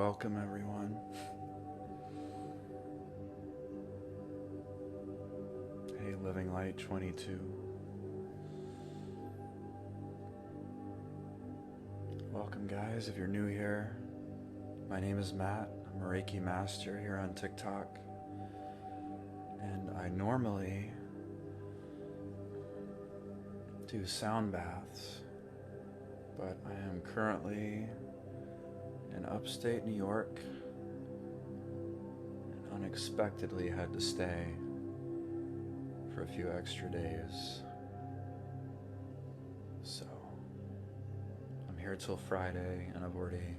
Welcome, everyone. Hey, Living Light 22. Welcome, guys. If you're new here, my name is Matt. I'm a Reiki master here on TikTok. And I normally do sound baths, but I am currently in upstate New York and unexpectedly had to stay for a few extra days. So I'm here till Friday and I've already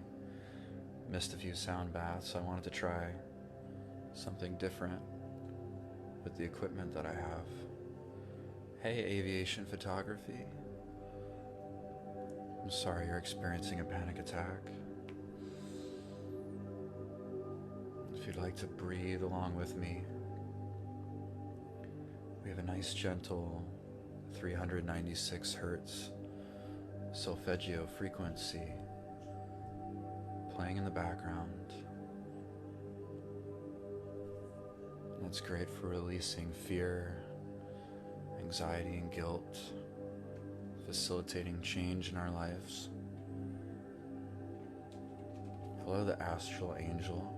missed a few sound baths. I wanted to try something different with the equipment that I have. Hey, aviation photography. I'm sorry you're experiencing a panic attack. If you'd like to breathe along with me, we have a nice gentle 396 hertz solfeggio frequency playing in the background. And it's great for releasing fear, anxiety, and guilt, facilitating change in our lives. Hello, the astral angel.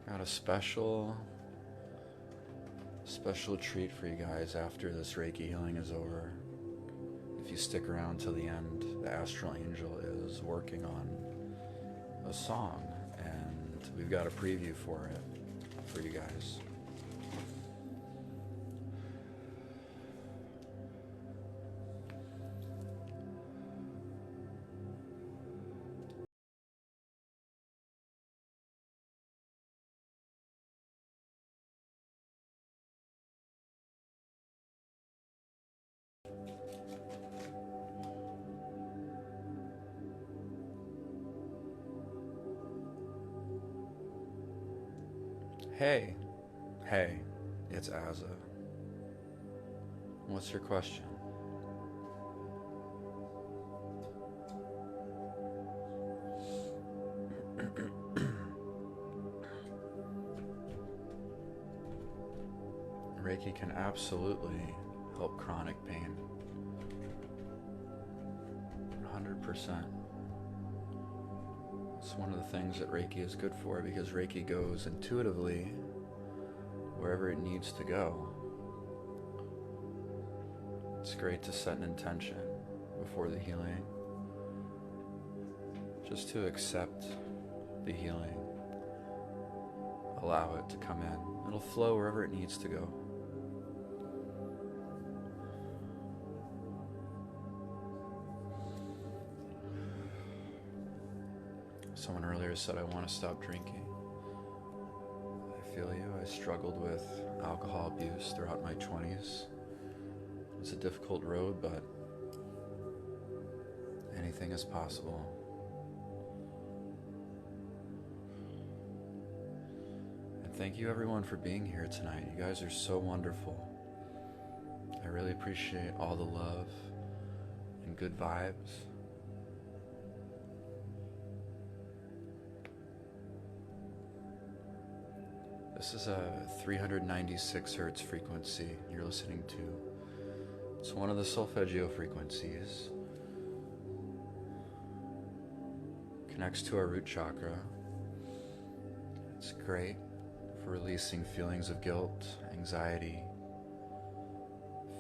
Got a special treat for you guys after this Reiki healing is over. If you stick around till the end, the astral angel is working on a song, and we've got a preview for it for you guys. Hey, it's Azza. What's your question? Reiki can absolutely help chronic pain. 100%. It's one of the things that Reiki is good for, because Reiki goes intuitively wherever it needs to go. It's great to set an intention before the healing, just to accept the healing, allow it to come in. It'll flow wherever it needs to go. Someone earlier said, I want to stop drinking. I feel you. I struggled with alcohol abuse throughout my 20s. It's a difficult road, but anything is possible. And thank you everyone for being here tonight. You guys are so wonderful. I really appreciate all the love and good vibes. This is a 396 hertz frequency you're listening to. It's one of the solfeggio frequencies. Connects to our root chakra. It's great for releasing feelings of guilt, anxiety,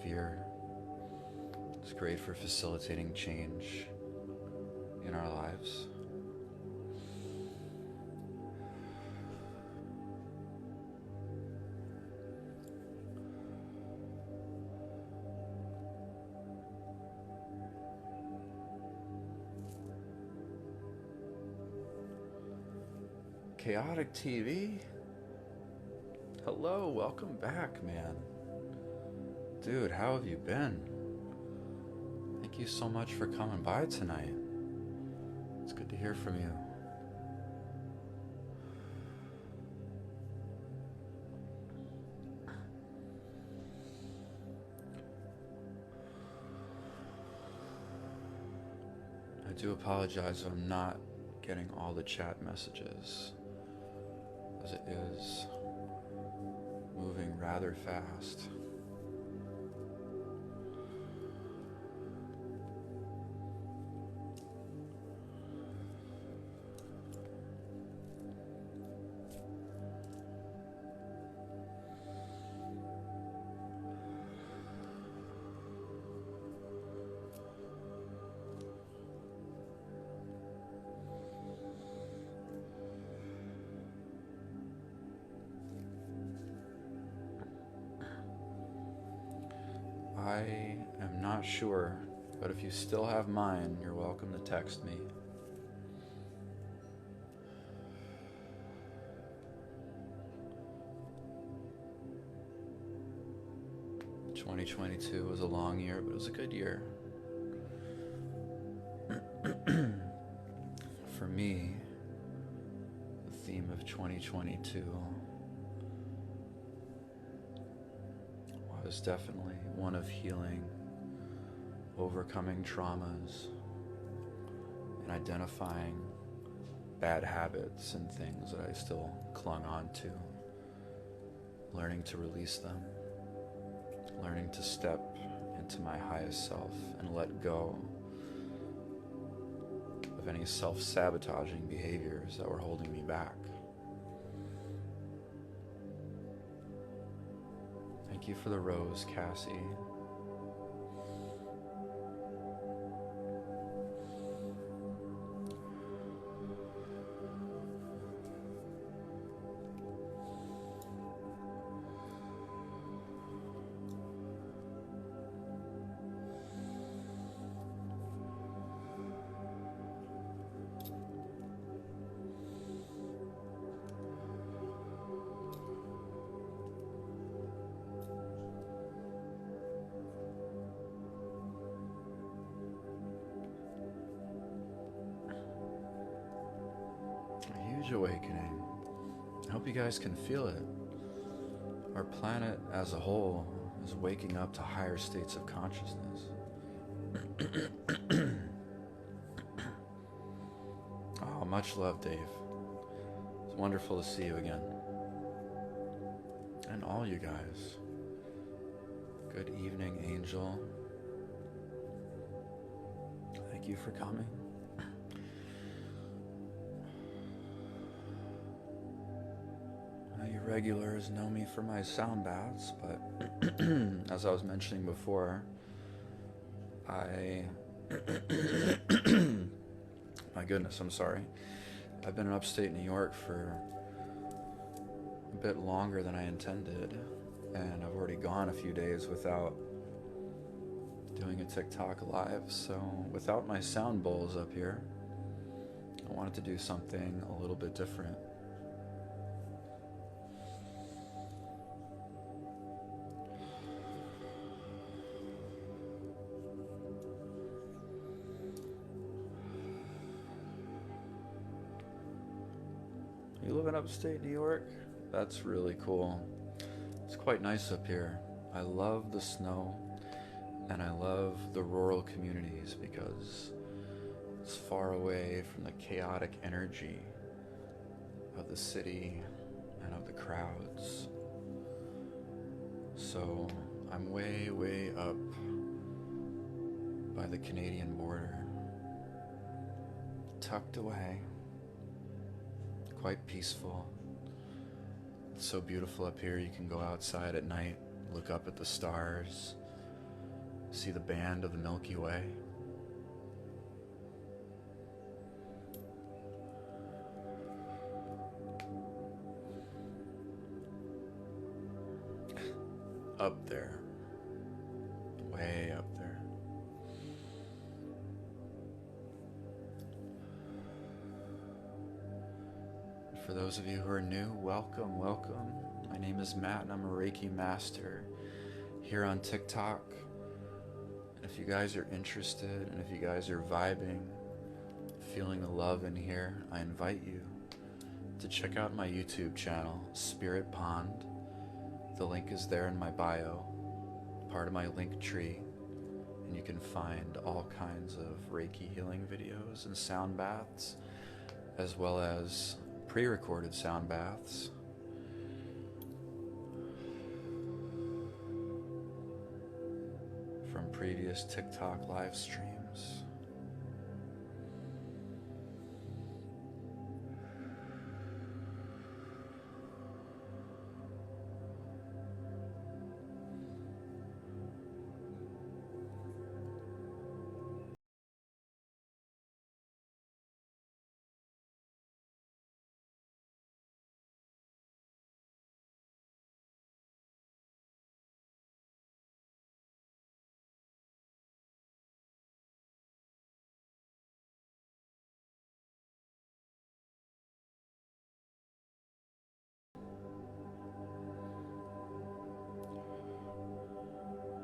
fear. It's great for facilitating change in our lives. Chaotic TV? Hello, welcome back, man. Dude, how have you been? Thank you so much for coming by tonight. It's good to hear from you. do apologize if I'm not getting all the chat messages, as it is moving rather fast. I am not sure, but if you still have mine, you're welcome to text me. "2022 was a long year, but it was a good year." For me, the theme of 2022 was definitely one of healing, overcoming traumas, and identifying bad habits and things that I still clung on to, learning to release them, learning to step into my highest self and let go of any self-sabotaging behaviors that were holding me back. Thank you for the rose, Cassie. Awakening. I hope you guys can feel it. Our planet as a whole is waking up to higher states of consciousness. Oh, much love, Dave. It's wonderful to see you again. And all you guys. Good evening, Angel. Thank you for coming. You regulars know me for my sound baths, but as I was mentioning before, my goodness, I'm sorry. I've been in upstate New York for a bit longer than I intended, and I've already gone a few days without doing a TikTok live, so without my sound bowls up here, I wanted to do something a little bit different. You live in upstate New York? That's really cool. It's quite nice up here. I love the snow, and I love the rural communities because it's far away from the chaotic energy of the city and of the crowds. So I'm way, way up by the Canadian border, tucked away. Quite peaceful. It's so beautiful up here. You can go outside at night, look up at the stars, see the band of the Milky Way. Up there. Way up there. For those of you who are new, welcome, welcome. My name is Matt and I'm a Reiki master here on TikTok. And if you guys are interested and if you guys are vibing, feeling the love in here, I invite you to check out my YouTube channel, Spirit Pond. The link is there in my bio, part of my link tree. And you can find all kinds of Reiki healing videos and sound baths, as well as pre-recorded sound baths. From previous TikTok live streams.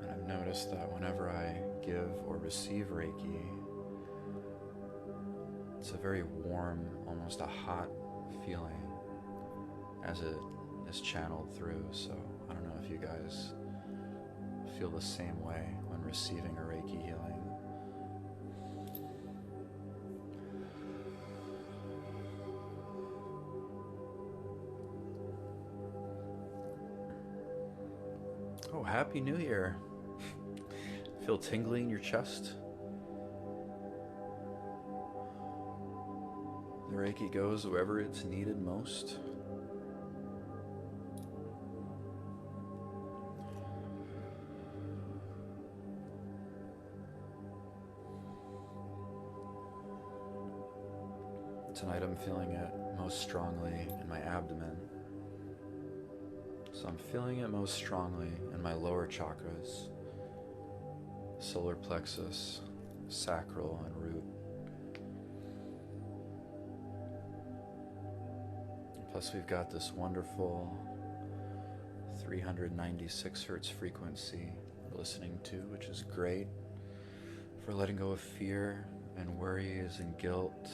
And I've noticed that whenever I give or receive Reiki, it's a very warm, almost a hot feeling as it is channeled through. So I don't know if you guys feel the same way when receiving a Reiki healing. Oh, Happy New Year. Feel tingly in your chest? The Reiki goes wherever it's needed most. Tonight I'm feeling it most strongly in my abdomen. So I'm feeling it most strongly in my lower chakras, solar plexus, sacral, and root. Plus we've got this wonderful 396 hertz frequency we're listening to, which is great for letting go of fear and worries and guilt.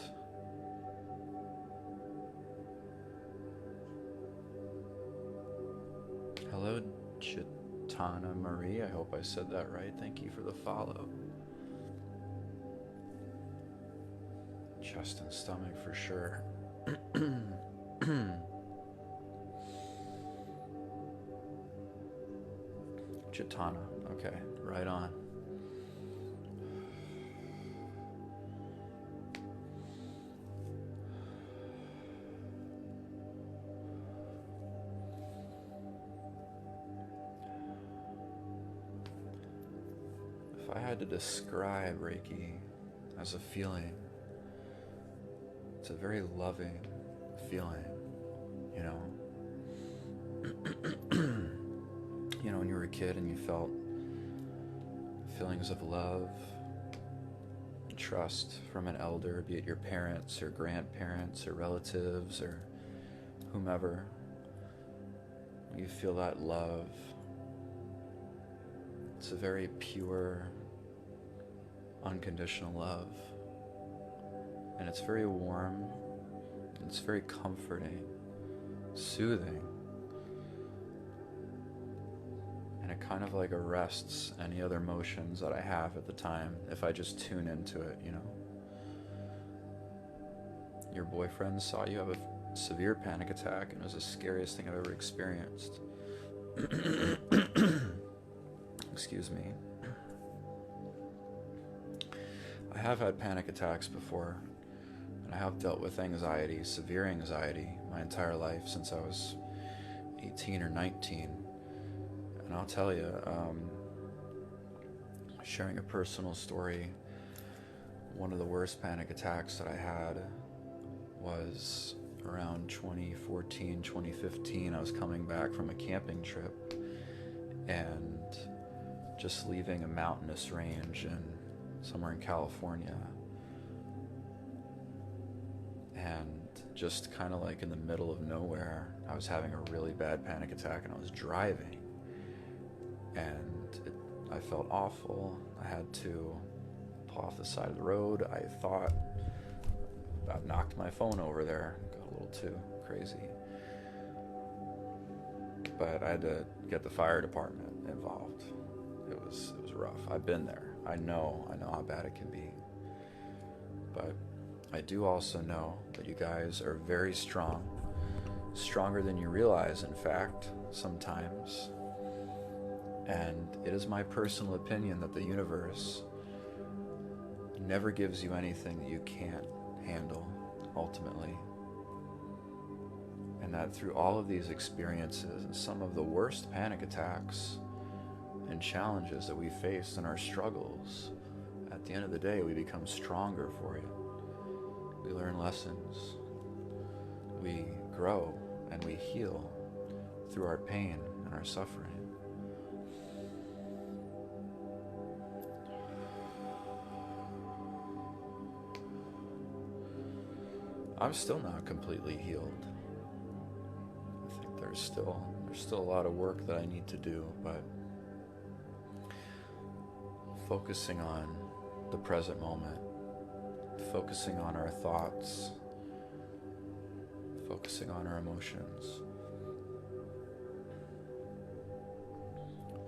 Hello, Chitana Marie. I hope I said that right. Thank you for the follow. Chest and stomach for sure. Chitana. Okay, right on. If I had to describe Reiki as a feeling, it's a very loving feeling, you know. You know, when you were a kid and you felt feelings of love and trust from an elder, be it your parents or grandparents or relatives or whomever, you feel that love. It's a very pure, unconditional love. And it's very warm, and it's very comforting, soothing. And it kind of like arrests any other emotions that I have at the time if I just tune into it, you know. Your boyfriend saw you have a severe panic attack and it was the scariest thing I've ever experienced. Excuse me. I have had panic attacks before, and I have dealt with anxiety, severe anxiety, my entire life since I was 18 or 19. And I'll tell you, sharing a personal story, one of the worst panic attacks that I had was around 2014, 2015. I was coming back from a camping trip and just leaving a mountainous range somewhere in California. And just kind of like in the middle of nowhere, I was having a really bad panic attack and I was driving. And I felt awful. I had to pull off the side of the road. I thought I knocked my phone over there. Got a little too crazy. But I had to get the fire department involved. It was rough. I've been there. I know how bad it can be. But I do also know that you guys are very strong, stronger than you realize, in fact, sometimes. And it is my personal opinion that the universe never gives you anything that you can't handle, ultimately. And that through all of these experiences and some of the worst panic attacks and challenges that we face in our struggles, at the end of the day, we become stronger for it. We learn lessons. We grow and we heal through our pain and our suffering. I'm still not completely healed. I think there's still a lot of work that I need to do, but focusing on the present moment, focusing on our thoughts, focusing on our emotions,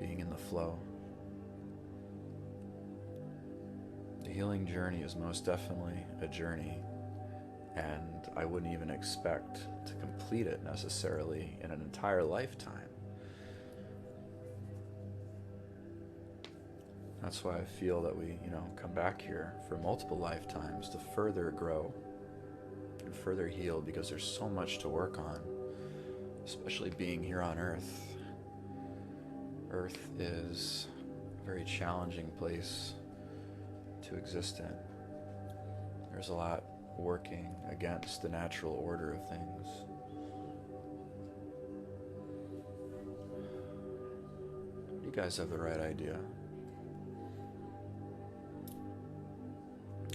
being in the flow. The healing journey is most definitely a journey, and I wouldn't even expect to complete it necessarily in an entire lifetime. That's why I feel that we, come back here for multiple lifetimes to further grow and further heal, because there's so much to work on, especially being here on Earth. Earth is a very challenging place to exist in. There's a lot working against the natural order of things. You guys have the right idea.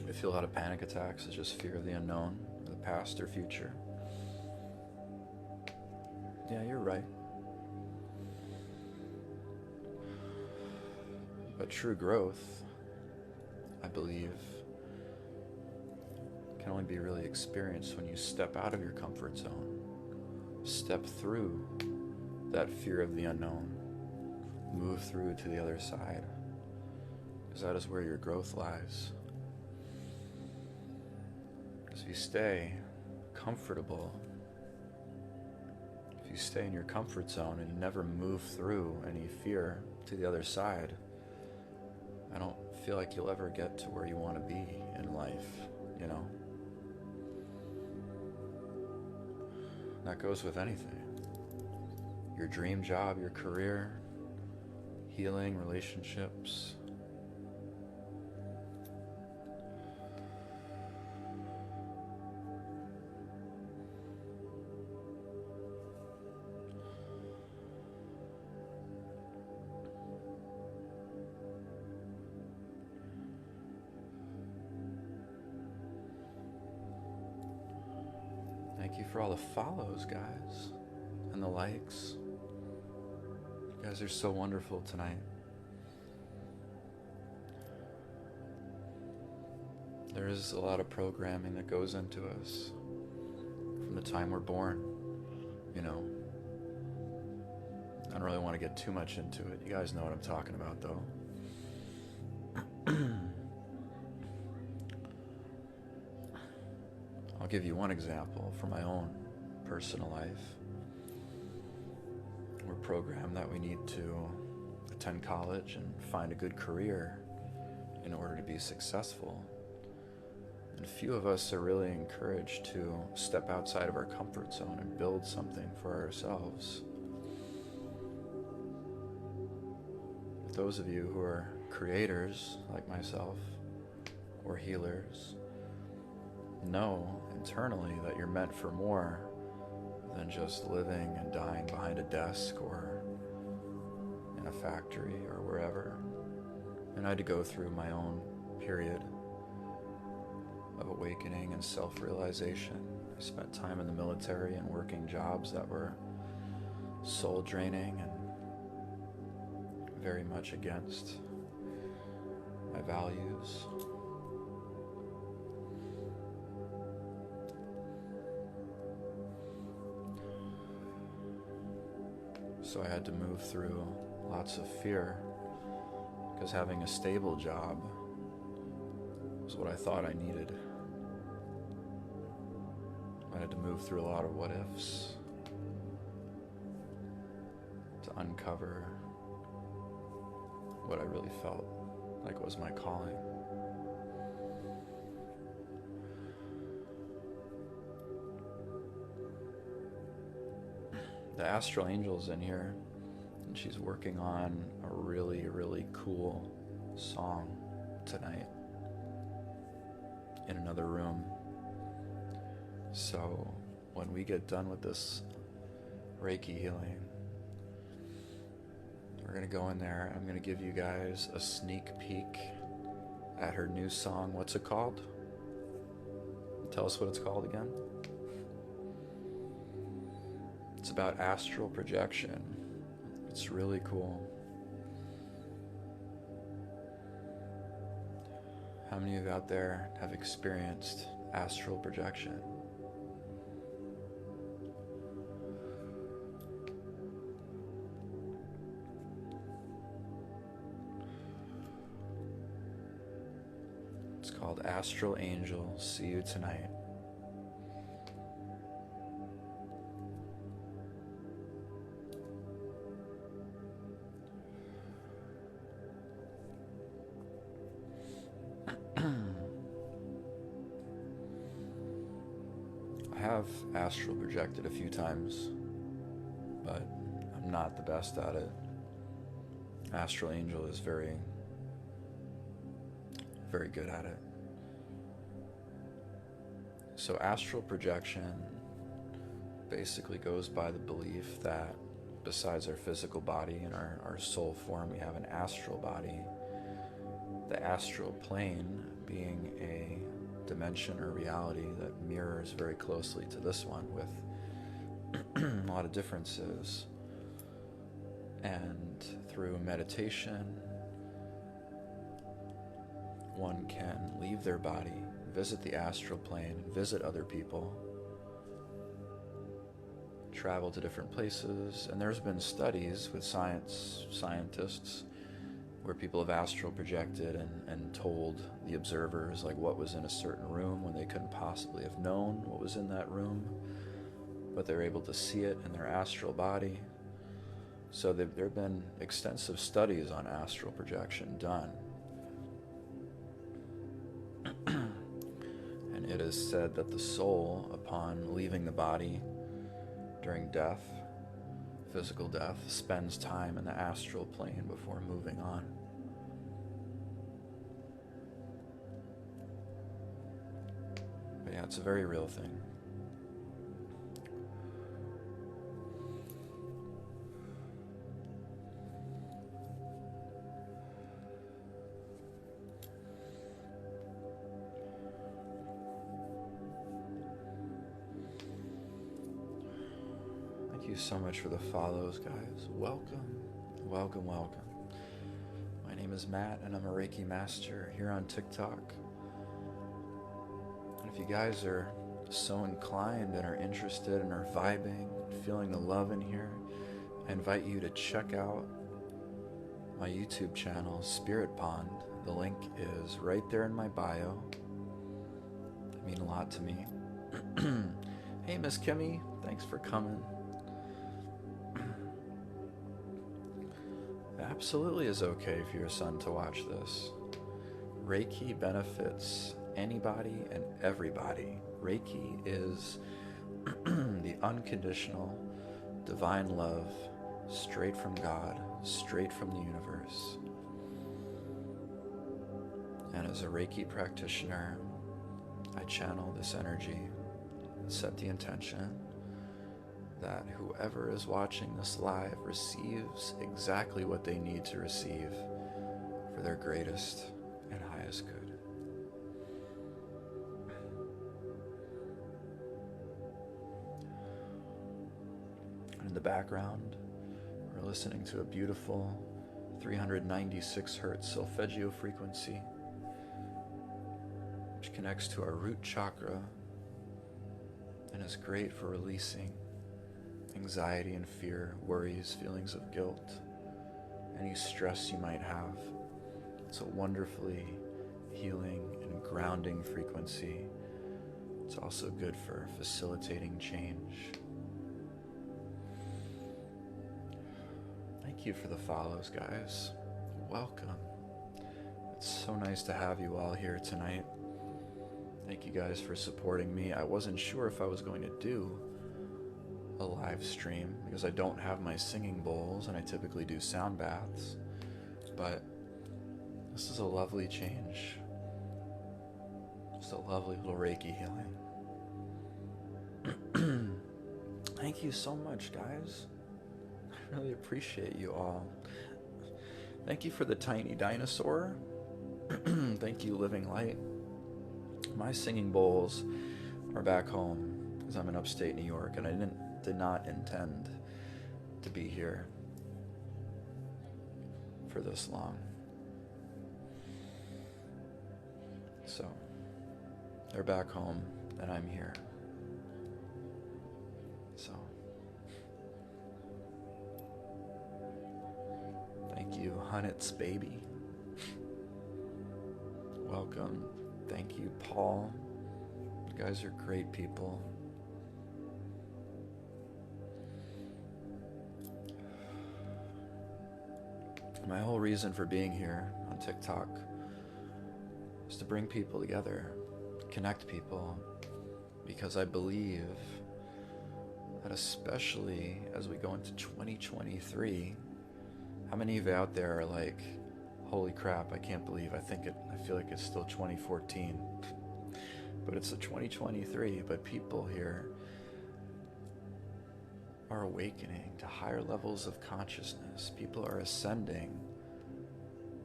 I feel a lot of panic attacks is just fear of the unknown, the past or future. Yeah, you're right. But true growth, I believe, can only be really experienced when you step out of your comfort zone, step through that fear of the unknown, move through to the other side, because that is where your growth lies. Because if you stay comfortable, if you stay in your comfort zone and you never move through any fear to the other side, I don't feel like you'll ever get to where you want to be in life, That goes with anything. Your dream job, your career, healing, relationships. Thank you for all the follows, guys, and the likes. You guys are so wonderful tonight. There is a lot of programming that goes into us from the time we're born, I don't really want to get too much into it. You guys know what I'm talking about, though. I'll give you one example from my own personal life. We're programmed that we need to attend college and find a good career in order to be successful. And few of us are really encouraged to step outside of our comfort zone and build something for ourselves. But those of you who are creators like myself or healers know internally that you're meant for more than just living and dying behind a desk or in a factory or wherever. And I had to go through my own period of awakening and self-realization. I spent time in the military and working jobs that were soul draining and very much against my values. So I had to move through lots of fear, because having a stable job was what I thought I needed. I had to move through a lot of what ifs to uncover what I really felt like was my calling. The astral angel's in here, and she's working on a really, really cool song tonight in another room. So when we get done with this Reiki healing, we're going to go in there. I'm going to give you guys a sneak peek at her new song. What's it called? Tell us what it's called again. It's about astral projection. It's really cool. How many of you out there have experienced astral projection? It's called Astral Angel. See you tonight. I have astral projected a few times, but I'm not the best at it. Astral Angel is very, very good at it. So astral projection basically goes by the belief that besides our physical body and our soul form, we have an astral body. The astral plane being a dimension or reality that mirrors very closely to this one with a lot of differences. And through meditation, one can leave their body, visit the astral plane, visit other people, travel to different places. And there's been studies with scientists where people have astral projected and told the observers like what was in a certain room when they couldn't possibly have known what was in that room, but they're able to see it in their astral body. So there have been extensive studies on astral projection done. And it is said that the soul, upon leaving the body during death, physical death, spends time in the astral plane before moving on. But yeah, it's a very real thing. Thank you so much for the follows, guys. Welcome, welcome, welcome. My name is Matt, and I'm a Reiki master here on TikTok. And if you guys are so inclined and are interested and are vibing, feeling the love in here, I invite you to check out my YouTube channel, Spirit Pond. The link is right there in my bio. They mean a lot to me. Hey, Miss Kimmy, thanks for coming. Absolutely is okay for your son to watch this. Reiki benefits anybody and everybody. Reiki is the unconditional divine love straight from God, straight from the universe. And as a Reiki practitioner, I channel this energy and set the intention that whoever is watching this live receives exactly what they need to receive for their greatest and highest good. And in the background, we're listening to a beautiful 396 hertz solfeggio frequency, which connects to our root chakra and is great for releasing anxiety and fear, worries, feelings of guilt, any stress you might have. It's a wonderfully healing and grounding frequency. It's also good for facilitating change. Thank you for the follows, guys. Welcome. It's so nice to have you all here tonight. Thank you guys for supporting me. I wasn't sure if I was going to do a live stream because I don't have my singing bowls and I typically do sound baths, but this is a lovely change. Just a lovely little Reiki healing. Thank you so much, guys. I really appreciate you all. Thank you for the tiny dinosaur. Thank you, Living Light. My singing bowls are back home because I'm in upstate New York and I did not intend to be here for this long. So they're back home and I'm here. So thank you, Hunnit's baby. Welcome. Thank you, Paul. You guys are great people. My whole reason for being here on TikTok is to bring people together, connect people, because I believe that especially as we go into 2023, how many of you out there are like, holy crap, I can't believe, I feel like it's still 2014, but it's a 2023, but people here are awakening to higher levels of consciousness. People are ascending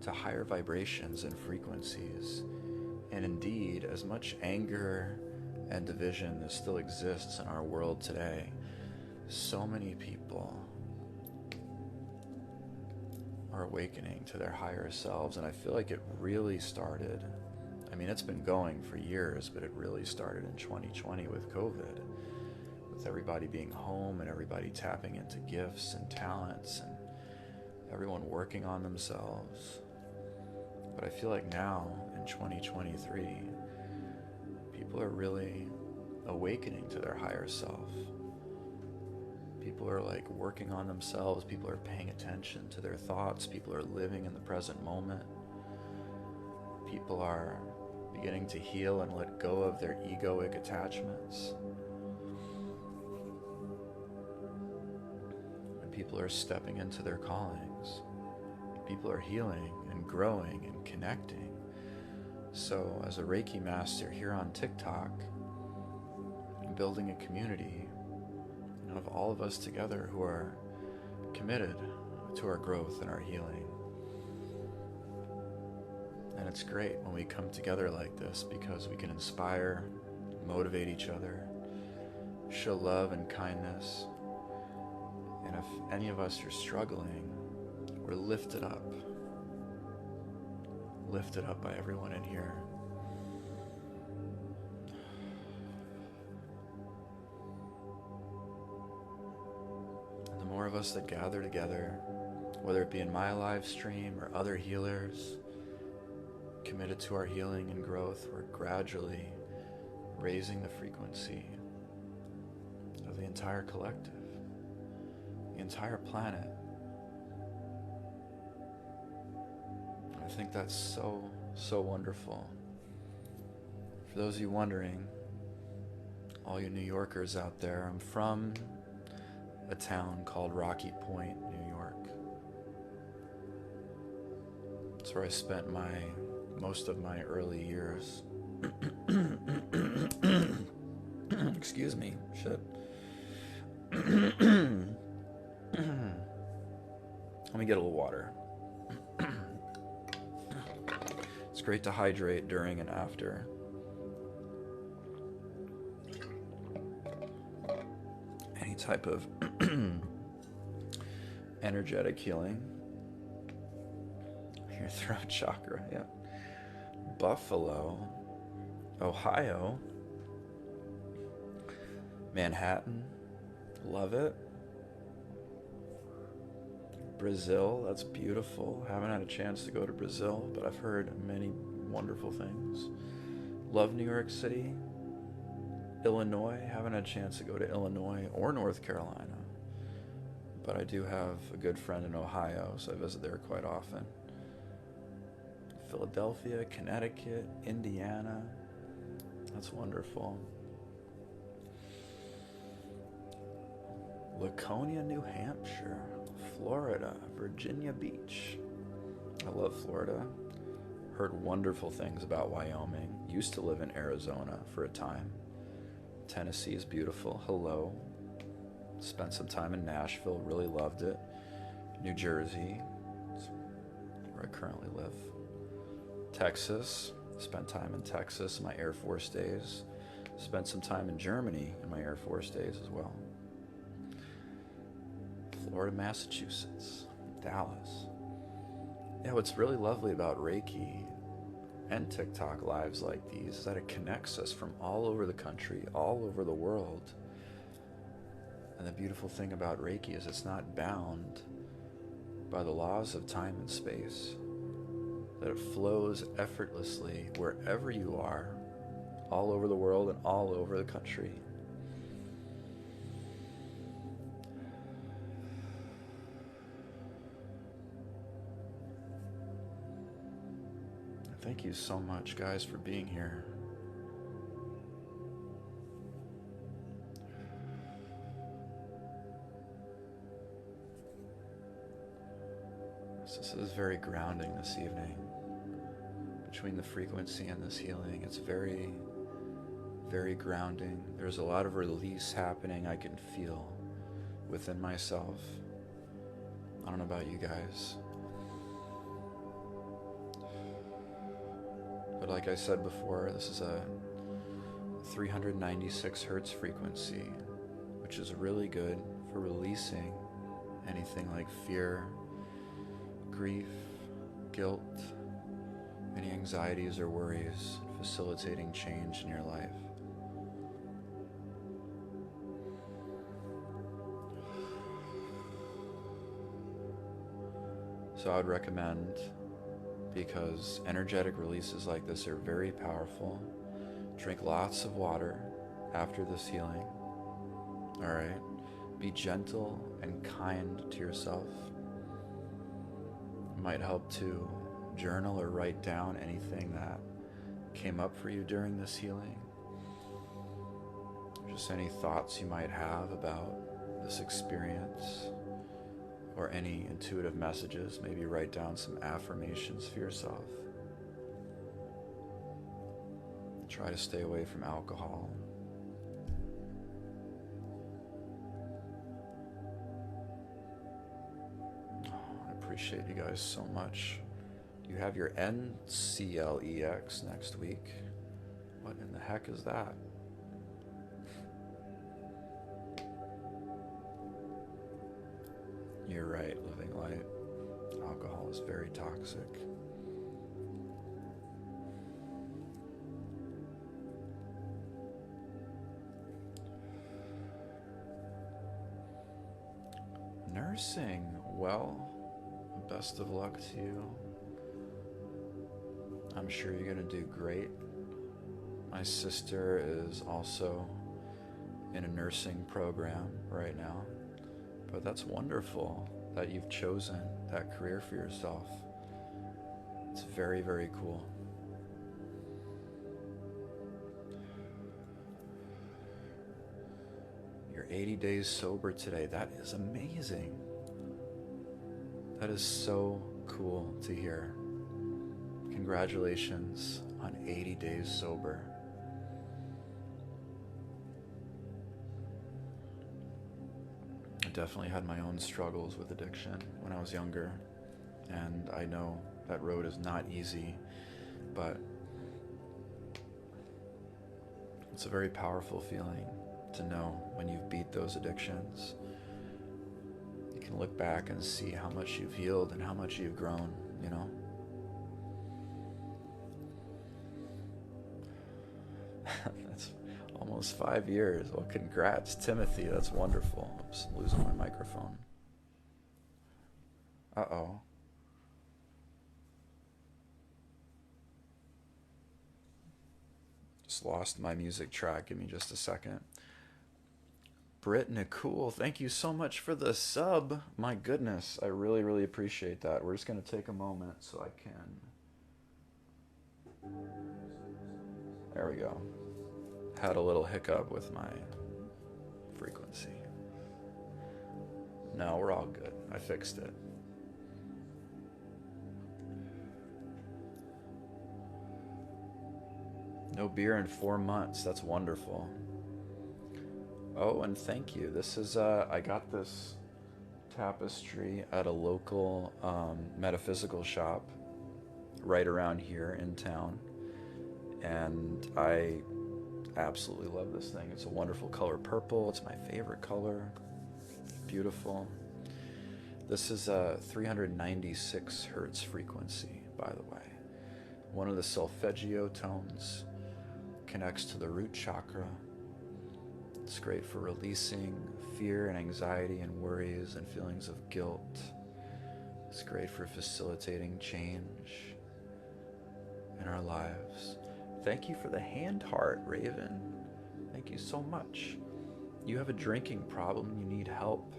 to higher vibrations and frequencies. And indeed, as much anger and division that still exists in our world today, so many people are awakening to their higher selves. And I feel like it really started, I mean, it's been going for years, but it really started in 2020 with COVID, with everybody being home and everybody tapping into gifts and talents and everyone working on themselves. But I feel like now in 2023, people are really awakening to their higher self. People are like working on themselves. People are paying attention to their thoughts. People are living in the present moment. People are beginning to heal and let go of their egoic attachments. And people are stepping into their callings. People are healing and growing and connecting. So as a Reiki master here on TikTok, I'm building a community of all of us together who are committed to our growth and our healing. And it's great when we come together like this because we can inspire, motivate each other, show love and kindness. And if any of us are struggling, we're lifted up by everyone in here. And the more of us that gather together, whether it be in my live stream or other healers committed to our healing and growth, we're gradually raising the frequency of the entire collective, the entire planet. I think that's so wonderful. For those of you wondering, all you New Yorkers out there, I'm from a town called Rocky Point, New York. It's where I spent most of my early years. Excuse me, shit. Let me get a little water. It's great to hydrate during and after. Any type of energetic healing. Your throat chakra, yeah. Buffalo, Ohio, Manhattan, love it. Brazil, that's beautiful. Haven't had a chance to go to Brazil, but I've heard many wonderful things. Love New York City. Illinois, haven't had a chance to go to Illinois or North Carolina, but I do have a good friend in Ohio, so I visit there quite often. Philadelphia, Connecticut, Indiana, that's wonderful. Laconia, New Hampshire, Florida, Virginia Beach. I love Florida. Heard wonderful things about Wyoming. Used to live in Arizona for a time. Tennessee is beautiful. Hello. Spent some time in Nashville. Really loved it. New Jersey, where I currently live. Texas. Spent time in Texas in my Air Force days. Spent some time in Germany in my Air Force days as well. Florida, Massachusetts, Dallas. Yeah, what's really lovely about Reiki and TikTok lives like these is that it connects us from all over the country, all over the world. And the beautiful thing about Reiki is it's not bound by the laws of time and space, that it flows effortlessly wherever you are, all over the world and all over the country. Thank you so much, guys, for being here. This is very grounding this evening. Between the frequency and this healing, it's very, very grounding. There's a lot of release happening I can feel within myself. I don't know about you guys. But like I said before, this is a 396 hertz frequency, which is really good for releasing anything like fear, grief, guilt, any anxieties or worries, facilitating change in your life. So I would recommend, because energetic releases like this are very powerful, drink lots of water after this healing. All right? Be gentle and kind to yourself. It might help to journal or write down anything that came up for you during this healing. Just any thoughts you might have about this experience, or any intuitive messages. Maybe write down some affirmations for yourself. Try to stay away from alcohol. I appreciate you guys so much. You have your NCLEX next week. What in the heck is that? You're right, living light. Alcohol is very toxic. Nursing, well, best of luck to you. I'm sure you're going to do great. My sister is also in a nursing program right now. But that's wonderful that you've chosen that career for yourself. It's very, very cool. You're 80 days sober today. That is amazing. That is so cool to hear. Congratulations on 80 days sober. I definitely had my own struggles with addiction when I was younger, and I know that road is not easy, but it's a very powerful feeling to know when you've beat those addictions. You can look back and see how much you've healed and how much you've grown, you know? That's almost 5 years. Well, congrats, Timothy. That's wonderful. I'm just losing my microphone. Uh-oh. Just lost my music track. Give me just a second. Britt Nicole, thank you so much for the sub. My goodness, I really, really appreciate that. We're just going to take a moment so I can. There we go. Had a little hiccup with my frequency. No, we're all good. I fixed it. No beer in 4 months. That's wonderful. Oh, and thank you. This is, I got this tapestry at a local metaphysical shop right around here in town. And I absolutely love this thing. It's a wonderful color purple. It's my favorite color. Beautiful. This is a 396 hertz frequency, by the way. One of the solfeggio tones connects to the root chakra. It's great for releasing fear and anxiety and worries and feelings of guilt. It's great for facilitating change in our lives. Thank you for the hand heart, Raven. Thank you so much. You have a drinking problem, you need help.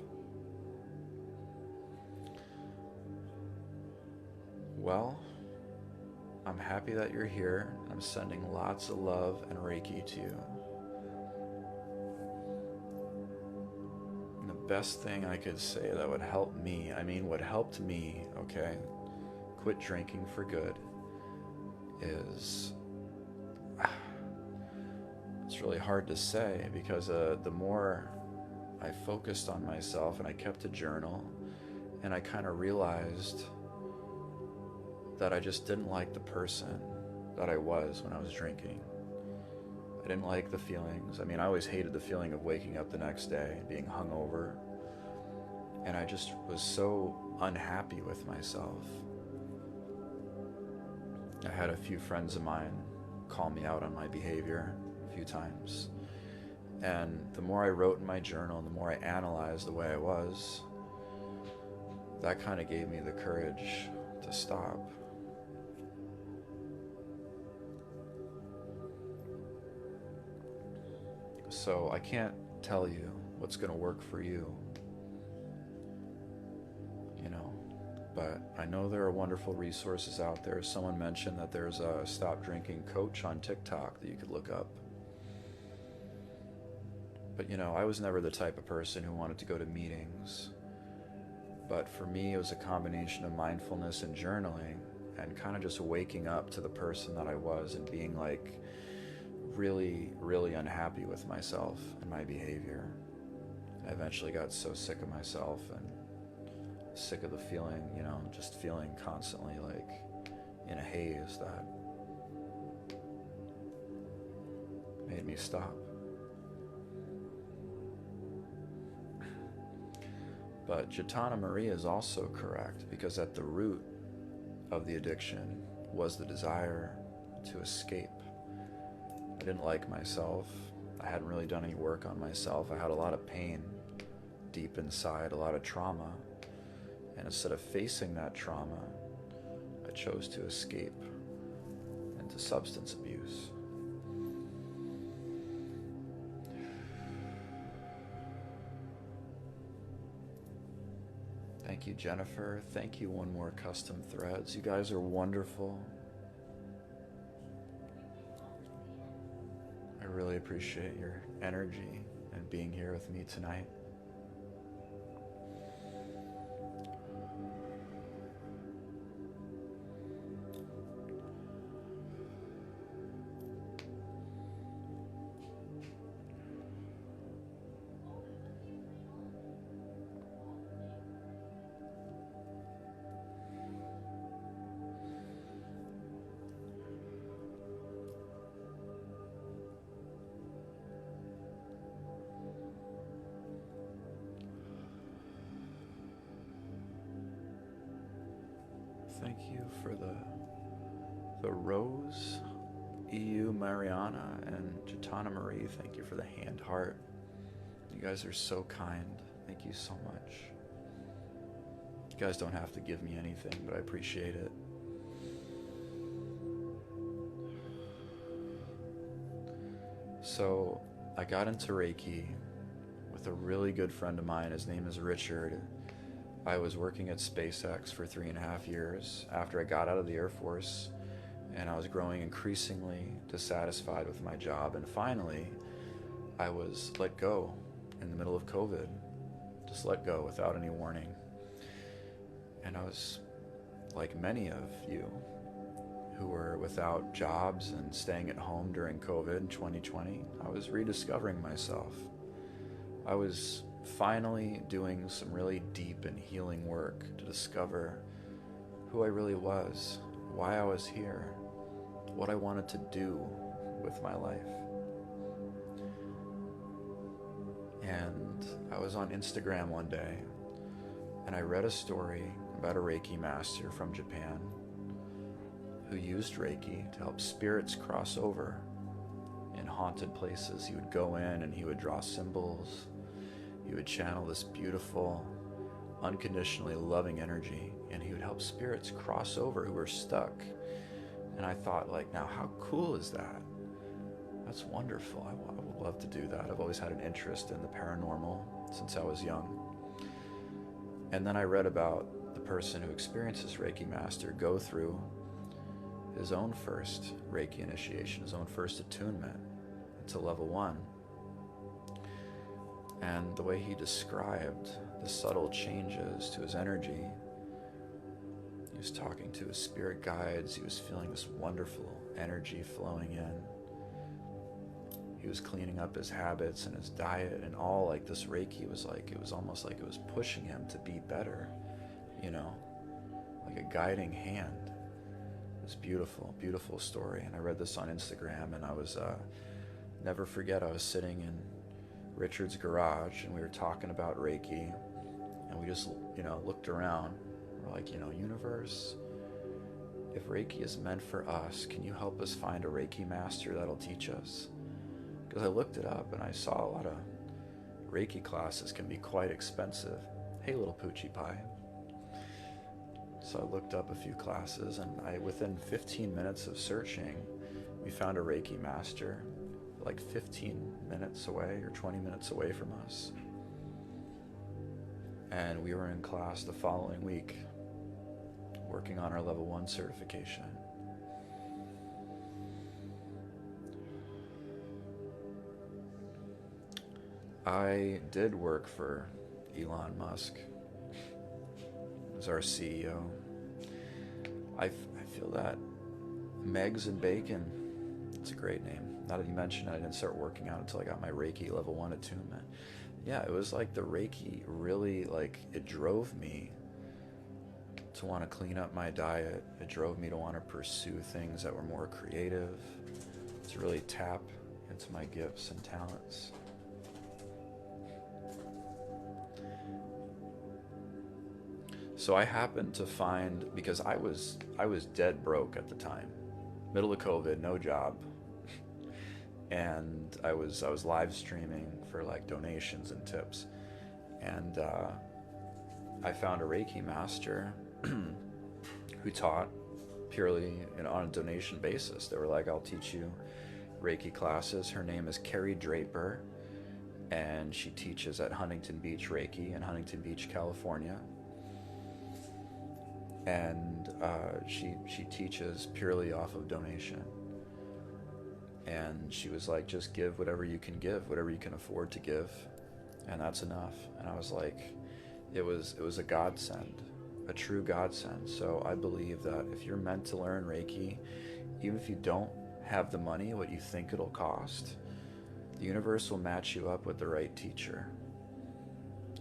Well, I'm happy that you're here. I'm sending lots of love and Reiki to you. And the best thing I could say that would help me, what helped me, okay, quit drinking for good, is, it's really hard to say because the more I focused on myself and I kept a journal and I kind of realized that I just didn't like the person that I was when I was drinking. I didn't like the feelings. I always hated the feeling of waking up the next day, being hungover. And I just was so unhappy with myself. I had a few friends of mine call me out on my behavior a few times. And the more I wrote in my journal, the more I analyzed the way I was, that kind of gave me the courage to stop. So I can't tell you what's going to work for you, but I know there are wonderful resources out there. Someone mentioned that there's a stop drinking coach on TikTok that you could look up. But I was never the type of person who wanted to go to meetings. But for me, it was a combination of mindfulness and journaling and kind of just waking up to the person that I was and being like really, really unhappy with myself and my behavior. I eventually got so sick of myself and sick of the feeling, just feeling constantly like in a haze, that made me stop. But Jatana Maria is also correct, because at the root of the addiction was the desire to escape. I didn't like myself. I hadn't really done any work on myself. I had a lot of pain deep inside, a lot of trauma. And instead of facing that trauma, I chose to escape into substance abuse. Thank you, Jennifer. Thank you, One More Custom Threads. You guys are wonderful. I really appreciate your energy and being here with me tonight. Thank you for the rose, EU Mariana, and Jatana Marie. Thank you for the hand heart. You guys are so kind. Thank you so much. You guys don't have to give me anything, but I appreciate it. So I got into Reiki with a really good friend of mine. His name is Richard. I was working at SpaceX for 3.5 years after I got out of the Air Force, and I was growing increasingly dissatisfied with my job. And finally, I was let go in the middle of COVID. Just let go without any warning. And I was like many of you who were without jobs and staying at home during COVID in 2020. I was rediscovering myself. I was finally doing some really deep and healing work to discover who I really was, why I was here, what I wanted to do with my life. And I was on Instagram one day, and I read a story about a Reiki master from Japan who used Reiki to help spirits cross over in haunted places. He would go in and he would draw symbols. He would channel this beautiful, unconditionally loving energy, and he would help spirits cross over who were stuck. And I thought, like, now how cool is that? That's wonderful. I would love to do that. I've always had an interest in the paranormal since I was young. And then I read about the person who experiences Reiki Master go through his own first Reiki initiation, his own first attunement to level 1. And the way he described the subtle changes to his energy, he was talking to his spirit guides, he was feeling this wonderful energy flowing in. He was cleaning up his habits and his diet, and all like this Reiki was like, it was almost like it was pushing him to be better, you know, like a guiding hand. It was beautiful, beautiful story. And I read this on Instagram, and I was, never forget, I was sitting in Richard's garage, and we were talking about Reiki, and we just, looked around. We're like, universe, if Reiki is meant for us, can you help us find a Reiki master that'll teach us? Because I looked it up, and I saw a lot of Reiki classes can be quite expensive. Hey, little Poochie Pie. So I looked up a few classes, and within 15 minutes of searching, we found a Reiki master like 15 minutes away or 20 minutes away from us. And we were in class the following week, working on our level 1 certification. I did work for Elon Musk as our CEO. I feel that Megs and Bacon, it's a great name. Now that you mentioned it, I didn't start working out until I got my Reiki level 1 attunement. Yeah, it was like the Reiki really, like, it drove me to want to clean up my diet. It drove me to want to pursue things that were more creative, to really tap into my gifts and talents. So I happened to find, because I was dead broke at the time, middle of COVID, no job, and I was live streaming for like donations and tips, and I found a Reiki master who taught purely on a donation basis. They were like, I'll teach you Reiki classes. Her name is Carrie Draper, and she teaches at Huntington Beach Reiki in Huntington Beach, California. And she teaches purely off of donation. And she was like, just give whatever you can give, whatever you can afford to give, and that's enough. And I was like, it was a godsend, a true godsend. So I believe that if you're meant to learn Reiki, even if you don't have the money, what you think it'll cost, the universe will match you up with the right teacher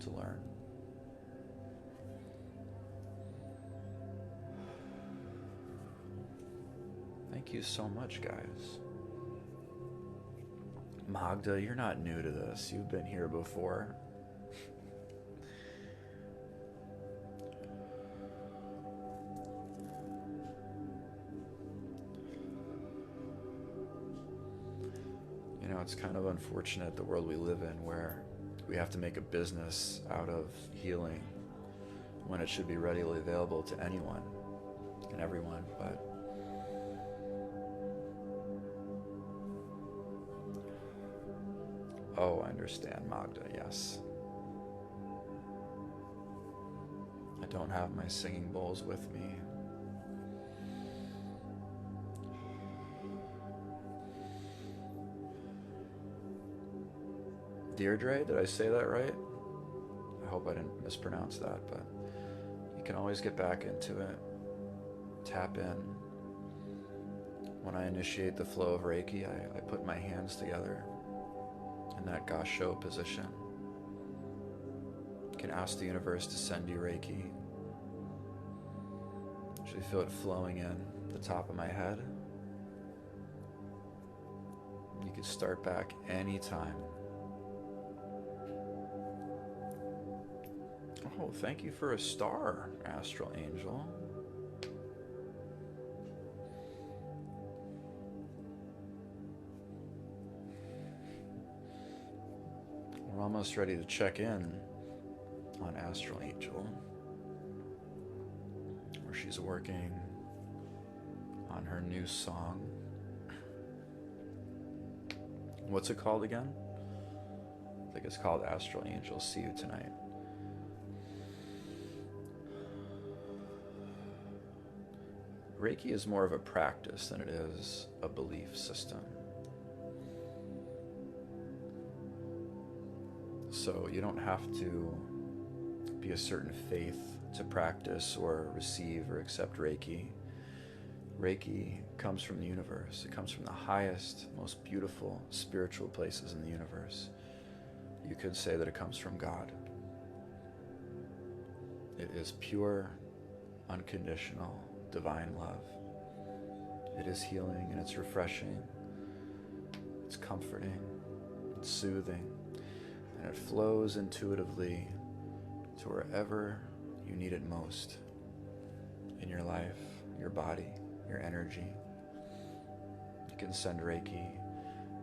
to learn. Thank you so much, guys. Magda, you're not new to this. You've been here before. It's kind of unfortunate, the world we live in, where we have to make a business out of healing, when it should be readily available to anyone and everyone, but oh, I understand, Magda, yes. I don't have my singing bowls with me. Deirdre, did I say that right? I hope I didn't mispronounce that, but you can always get back into it. Tap in. When I initiate the flow of Reiki, I put my hands together in that Gasho position. You can ask the universe to send you Reiki. Actually feel it flowing in the top of my head. You can start back anytime. Oh, thank you for a star, Astral Angel. We're almost ready to check in on Astral Angel, where she's working on her new song. What's it called again? I think it's called Astral Angel, See You Tonight. Reiki is more of a practice than it is a belief system. So you don't have to be a certain faith to practice or receive or accept Reiki. Reiki comes from the universe. It comes from the highest, most beautiful spiritual places in the universe. You could say that it comes from God. It is pure, unconditional, divine love. It is healing and it's refreshing. It's comforting. It's soothing. And it flows intuitively to wherever you need it most in your life, your body, your energy. You can send Reiki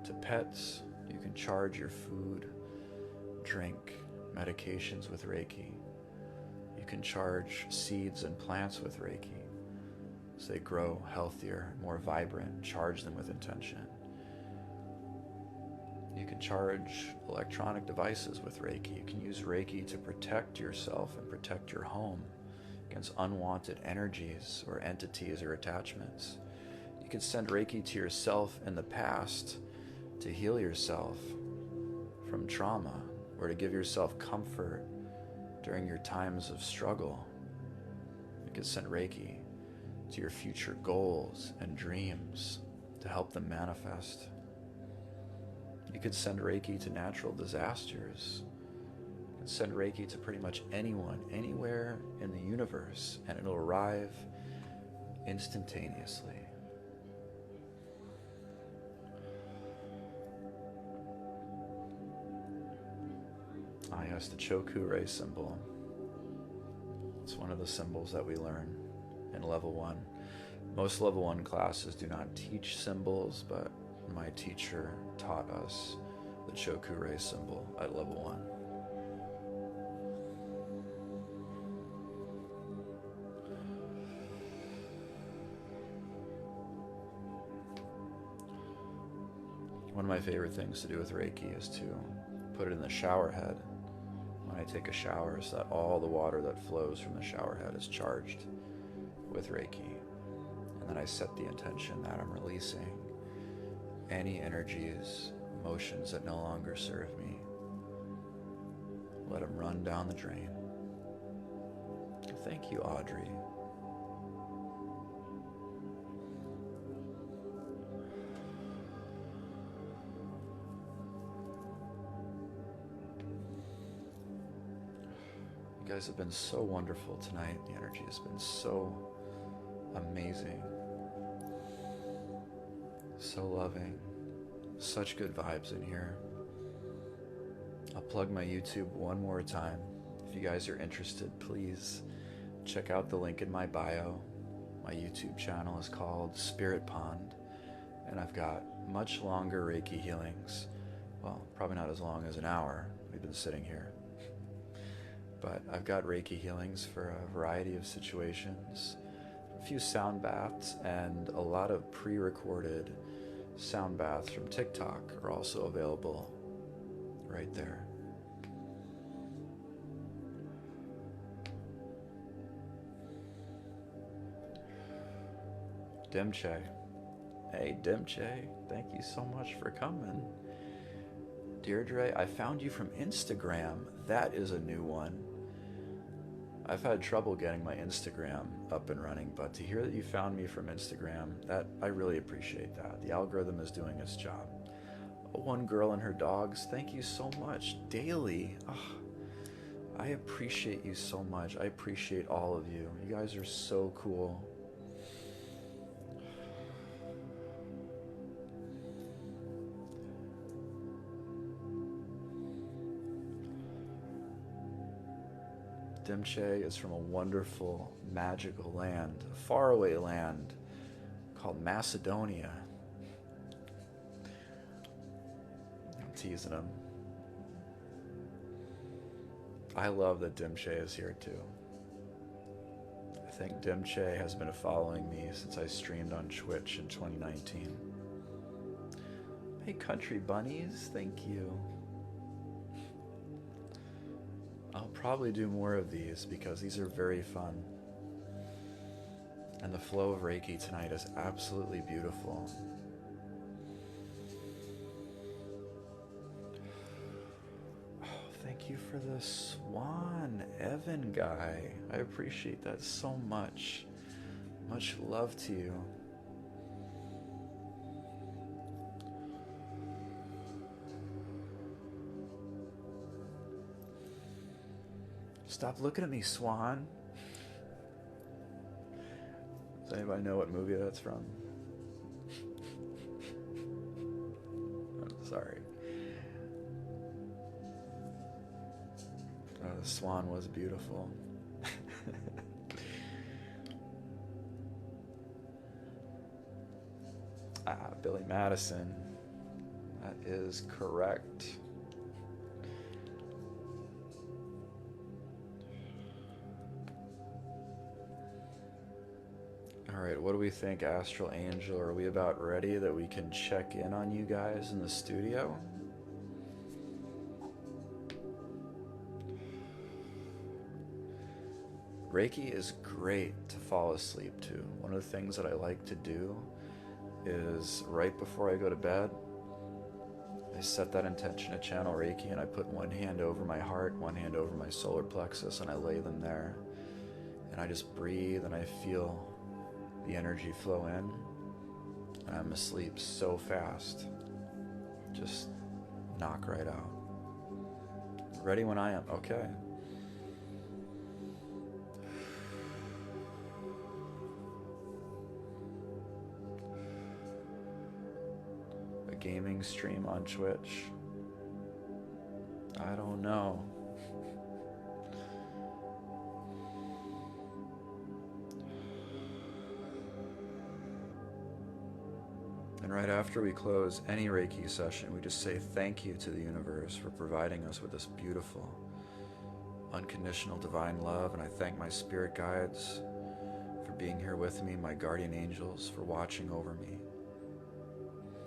to pets. You can charge your food, drink, medications with Reiki. You can charge seeds and plants with Reiki so they grow healthier, more vibrant. Charge them with intention. You can charge electronic devices with Reiki. You can use Reiki to protect yourself and protect your home against unwanted energies or entities or attachments. You can send Reiki to yourself in the past to heal yourself from trauma or to give yourself comfort during your times of struggle. You can send Reiki to your future goals and dreams to help them manifest. You could send Reiki to natural disasters. You can send Reiki to pretty much anyone, anywhere in the universe, and it'll arrive instantaneously. Yes, the Choku-rei symbol. It's one of the symbols that we learn in level 1. Most level 1 classes do not teach symbols, but my teacher taught us the Choku-rei symbol at level 1. One of my favorite things to do with Reiki is to put it in the shower head when I take a shower, so that all the water that flows from the shower head is charged with Reiki. And then I set the intention that I'm releasing any energies, emotions that no longer serve me. Let them run down the drain. Thank you, Audrey. You guys have been so wonderful tonight. The energy has been so amazing, so loving, such good vibes in here. I'll plug my YouTube one more time. If you guys are interested, please check out the link in my bio. My YouTube channel is called Spirit Pond, and I've got much longer Reiki healings. Well, probably not as long as an hour. We've been sitting here. But I've got Reiki healings for a variety of situations, a few sound baths, and a lot of pre-recorded sound baths from TikTok are also available right there. Dimche. Hey Dimche, thank you so much for coming. Deirdre, I found you from Instagram. That is a new one. I've had trouble getting my Instagram up and running, but to hear that you found me from Instagram, that I really appreciate that. The algorithm is doing its job. One girl and her dogs, thank you so much. Daily. Oh, I appreciate you so much. I appreciate all of you. You guys are so cool. Dimche is from a wonderful, magical land, a faraway land called Macedonia. I'm teasing him. I love that Dimche is here too. I think Dimche has been following me since I streamed on Twitch in 2019. Hey country bunnies, thank you. I'll probably do more of these because these are very fun. And the flow of Reiki tonight is absolutely beautiful. Oh, thank you for the swan, Evan guy. I appreciate that so much. Much love to you. Stop looking at me, Swan. Does anybody know what movie that's from? I'm sorry. The swan was beautiful. Billy Madison. That is correct. Alright, what do we think, Astral Angel? Are we about ready that we can check in on you guys in the studio? Reiki is great to fall asleep to. One of the things that I like to do is right before I go to bed, I set that intention to channel Reiki and I put one hand over my heart, one hand over my solar plexus, and I lay them there. And I just breathe and I feel the energy flow in. And I'm asleep so fast. Just knock right out. Ready when I am. Okay. A gaming stream on Twitch? I don't know. And right after we close any Reiki session, we just say thank you to the universe for providing us with this beautiful, unconditional divine love. And I thank my spirit guides for being here with me, my guardian angels for watching over me.